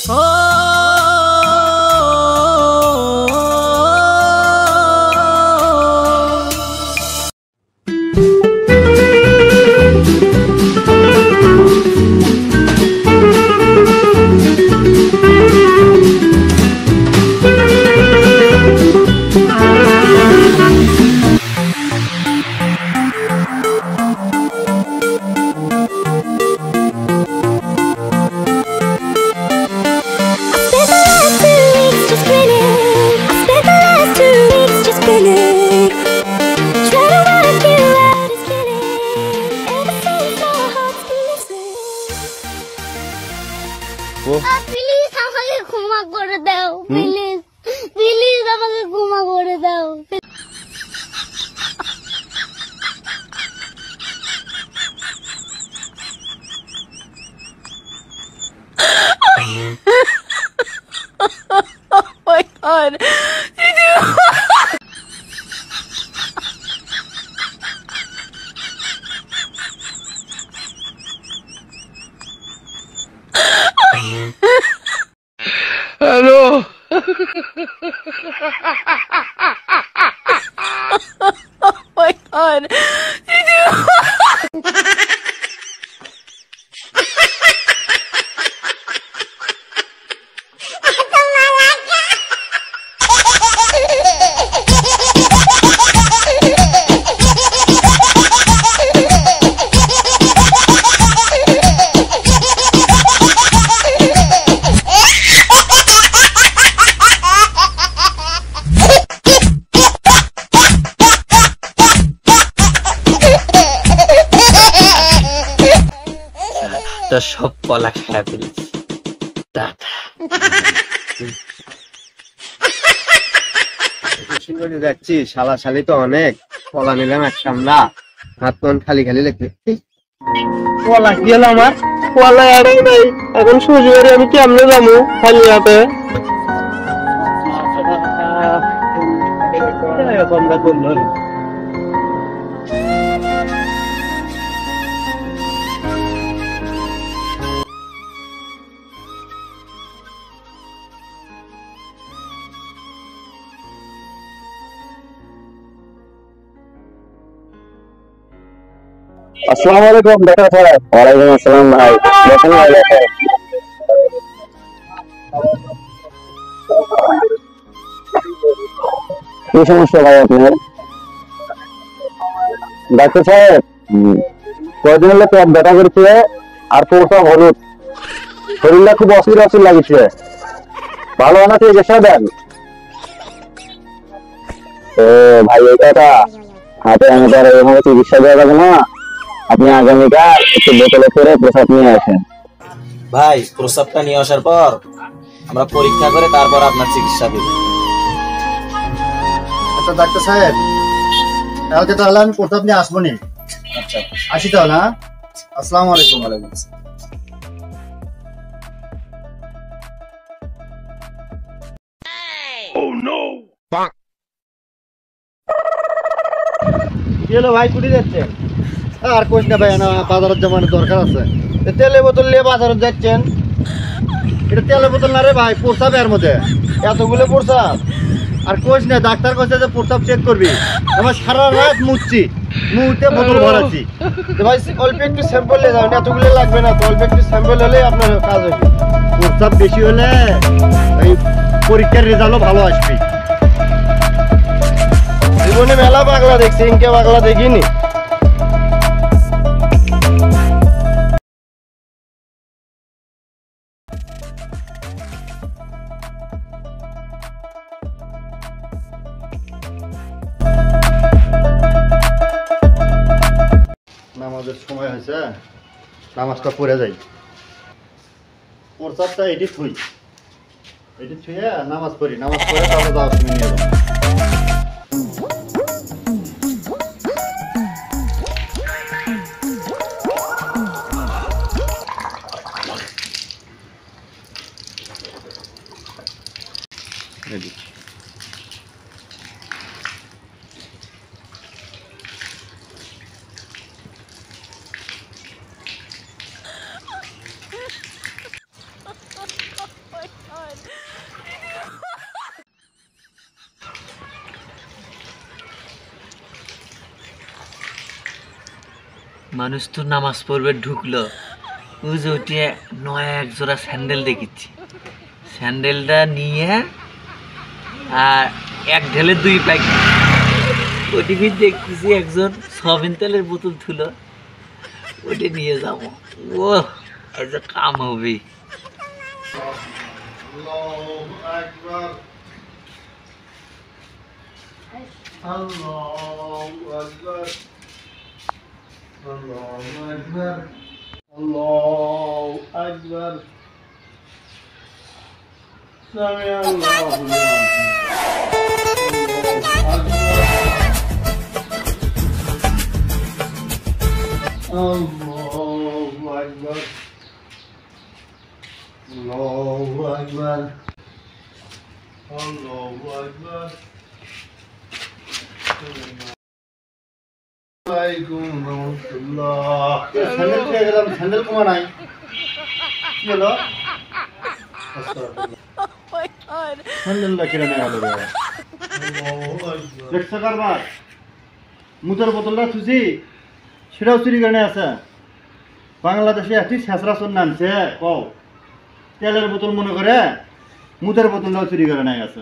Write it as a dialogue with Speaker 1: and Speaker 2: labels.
Speaker 1: Please আমাকে ক্ষমা করে দাও, প্লিজ প্লিজ আমাকে ক্ষমা করে দাও।
Speaker 2: Oh my god. Did you
Speaker 3: Hello.
Speaker 2: Oh my god. Did you
Speaker 4: সব কলা খেয়ে ফেলেছি
Speaker 5: যাচ্ছি শালা শালি তো অনেক কলা নিলাম এক সামলা হাত মন খালি খালি লেগে কলা কি হলো আমার কলা আড়াই নাই এখন শ্বশুরবাড়ি আমি কেমনে যাবো খালি হাতে এরকমটা করলো আসসালামু আলাইকুম ডাক্তার সাহেব। ওয়ালাইকুম আসসালাম ভাই। দেখেন ভাই কি সমস্যা ভাই আপনার? ডাক্তার সাহেব কয়দিন হলে পেট ব্যথা করছে আর প্রস্রাব হলুদ, শরীরটা খুব অস্থির অস্থির লাগছে, ভালো হয় না চিকিৎসা দেন। ও ভাই এই কথা হাতে আমাদের এভাবে চিকিৎসা দেওয়া যাবে না, আপনি আগামীকাল একটু বোতলে করে প্রসাব নিয়ে আসেন।
Speaker 4: ভাই প্রস্রাবটা নিয়ে আসার পর আমরা পরীক্ষা করে তারপর আপনার চিকিৎসা দেব।
Speaker 6: আচ্ছা ডাক্তার সাহেব কালকে তাহলে আমি প্রসাব নিয়ে আসবো নি।
Speaker 4: আচ্ছা
Speaker 6: আসি তাহলে। হ্যাঁ আসসালামু আলাইকুম। ওয়ালাইকুম আসসালাম। কি হলো ভাই কুটি যাচ্ছেন? আর কোশ না ভাই না বাজারের জমানো দরকার আছে, তেলের বোতল নিয়ে বাজারে যাচ্ছেন। এটা তেলের বোতল না রে ভাই, প্রসাব এর মধ্যে এতগুলো প্রসাব। আর কোশ না ডাক্তার কাছে যে প্রসাব চেক করবি, আমার সারা রাত মুছছি মুহূর্তে বোতল ভরাচ্ছি। ভাই অল্প একটু স্যাম্পল নিয়ে যাবেন, এতগুলো লাগবে না তো, অল্প একটু স্যাম্পল হলে আপনার কাজ হবে। প্রসাব বেশি হলে এই পরীক্ষার রেজাল্টও ভালো আসবে। জীবনে মেলা পাগলা দেখছি, ইনকে পাগলা দেখিনি। নামাজের সময় হয়েছে, নামাজটা পড়ে যাই। প্রসাদটা এটি থুই, এটি থুয়ে নামাজ পড়ি, নামাজ পড়ে তারপর যাওয়ার সময় নিয়ে যাবো।
Speaker 3: মানুষ তো নামাজ পড়বে ঢুকলো, ওই যে ওইটা নয়া এক জোড়া স্যান্ডেল দেখেছি, স্যান্ডেলটা নিয়ে আর এক ঢেলে 2 প্যাকেট ওটিকে দেখতেছি একজন সবিন তেলের বোতল তুলো, ওইটা নিয়ে যাবো। ও এই যে কাম হবে।
Speaker 6: স্যান্ডেল কমা নাই কি হলো? স্যান্ডেলটা কিনে নেওয়া হলো দেখছো কারবার মুতের বোতলটা থুছি সেটাও চুরি করে আছে। বাংলাদেশে একটি শেষরা চোর নামছে কও তেলের বোতল মনে করে মুতের বোতলটাও চুরি করে নেয় আছে।